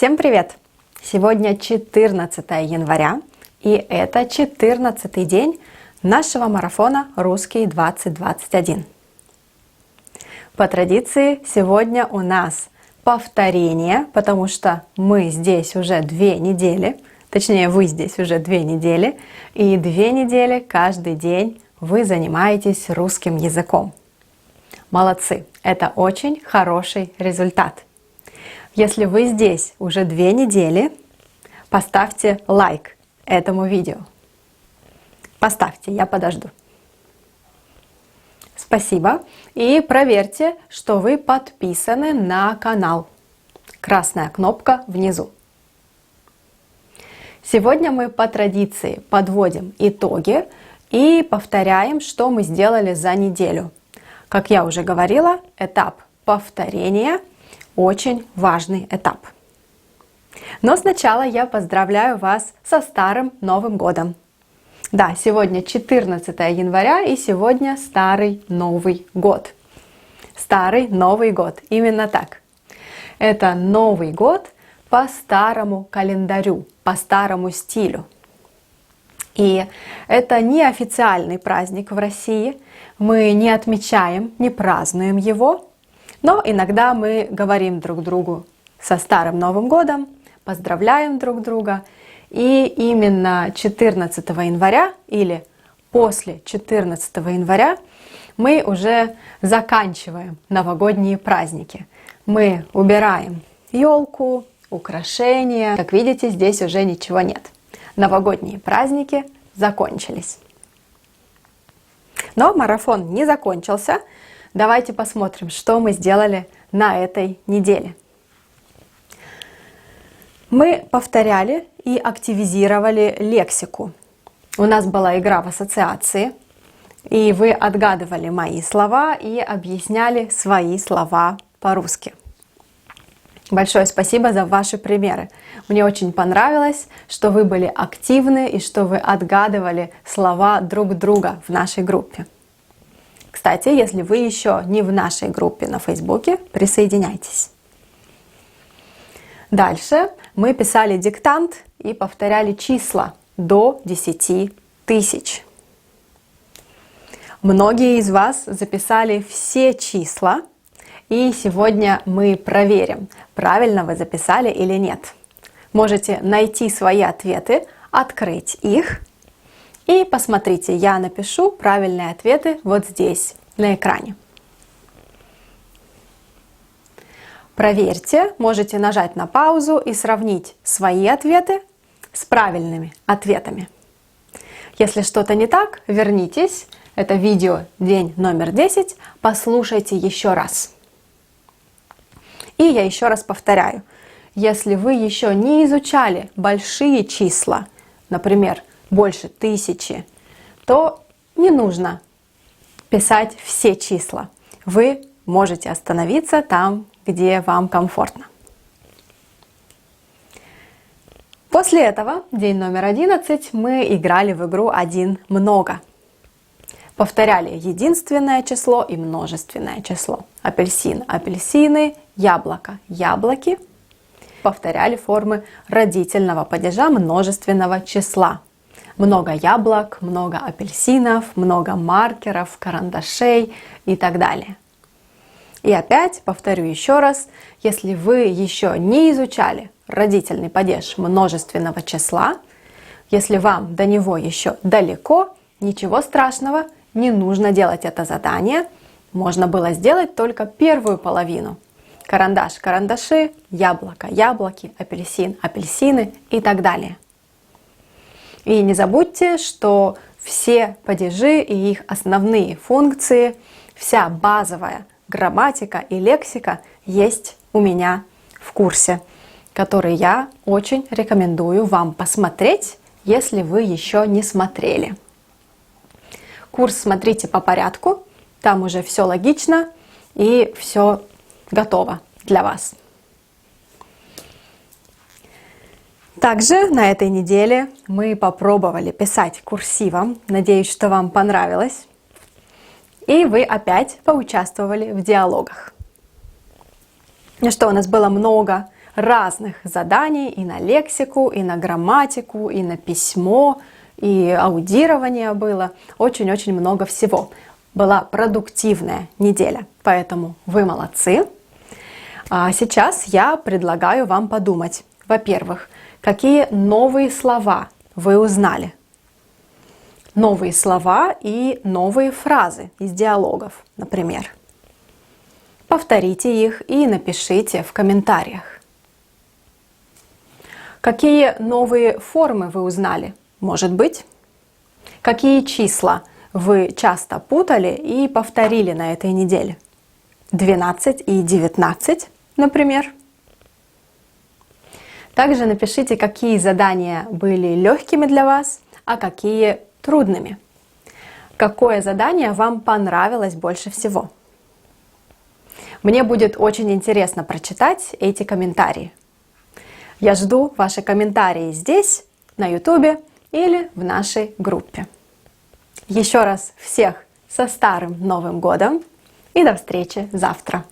Всем привет! Сегодня 14 января, и это 14-й день нашего марафона «Русский 2021». По традиции сегодня у нас повторение, потому что мы здесь уже 2 недели, точнее вы здесь уже 2 недели, и 2 недели каждый день вы занимаетесь русским языком. Молодцы! Это очень хороший результат. Если вы здесь уже 2 недели, поставьте лайк этому видео. Поставьте, я подожду. Спасибо. И проверьте, что вы подписаны на канал. Красная кнопка внизу. Сегодня мы по традиции подводим итоги и повторяем, что мы сделали за неделю. Как я уже говорила, этап повторения – очень важный этап. Но сначала я поздравляю вас со Старым Новым Годом. Да, сегодня 14 января и сегодня Старый Новый Год. Старый Новый Год, именно так. Это Новый Год по старому календарю, по старому стилю. И это не официальный праздник в России. Мы не отмечаем, не празднуем его. Но иногда мы говорим друг другу со Старым Новым Годом, поздравляем друг друга. И именно 14 января или после 14 января мы уже заканчиваем новогодние праздники. Мы убираем елку, украшения. Как видите, здесь уже ничего нет. Новогодние праздники закончились. Но марафон не закончился. Давайте посмотрим, что мы сделали на этой неделе. Мы повторяли и активизировали лексику. У нас была игра в ассоциации, и вы отгадывали мои слова и объясняли свои слова по-русски. Большое спасибо за ваши примеры. Мне очень понравилось, что вы были активны и что вы отгадывали слова друг друга в нашей группе. Кстати, если вы еще не в нашей группе на Фейсбуке, присоединяйтесь. Дальше мы писали диктант и повторяли числа до 10 тысяч. Многие из вас записали все числа, и сегодня мы проверим, правильно вы записали или нет. Можете найти свои ответы, открыть их. И посмотрите, я напишу правильные ответы вот здесь, на экране. Проверьте, можете нажать на паузу и сравнить свои ответы с правильными ответами. Если что-то не так, вернитесь. Это видео день номер 10. Послушайте еще раз. И я еще раз повторяю. Если вы еще не изучали большие числа, например, больше 1000, то не нужно писать все числа. Вы можете остановиться там, где вам комфортно. После этого, день номер 11, мы играли в игру «Один много». Повторяли единственное число и множественное число. Апельсин – апельсины, яблоко – яблоки. Повторяли формы родительного падежа множественного числа. Много яблок, много апельсинов, много маркеров, карандашей и так далее. И опять повторю еще раз, если вы еще не изучали родительный падеж множественного числа, если вам до него еще далеко, ничего страшного, не нужно делать это задание. Можно было сделать только первую половину. Карандаш, карандаши, яблоко, яблоки, апельсин, апельсины и так далее. И не забудьте, что все падежи и их основные функции, вся базовая грамматика и лексика есть у меня в курсе, который я очень рекомендую вам посмотреть, если вы еще не смотрели. Курс смотрите по порядку, там уже все логично и все готово для вас. Также на этой неделе мы попробовали писать курсивом. Надеюсь, что вам понравилось. И вы опять поучаствовали в диалогах. Ну что, у нас было много разных заданий и на лексику, и на грамматику, и на письмо, и аудирование было. Очень-очень много всего. Была продуктивная неделя, поэтому вы молодцы. А сейчас я предлагаю вам подумать. Во-первых, какие новые слова вы узнали? Новые слова и новые фразы из диалогов, например. Повторите их и напишите в комментариях. Какие новые формы вы узнали? Может быть? Какие числа вы часто путали и повторили на этой неделе? 12 и 19, например. Также напишите, какие задания были легкими для вас, а какие трудными. Какое задание вам понравилось больше всего? Мне будет очень интересно прочитать эти комментарии. Я жду ваши комментарии здесь, на YouTube или в нашей группе. Еще раз всех со Старым Новым Годом и до встречи завтра!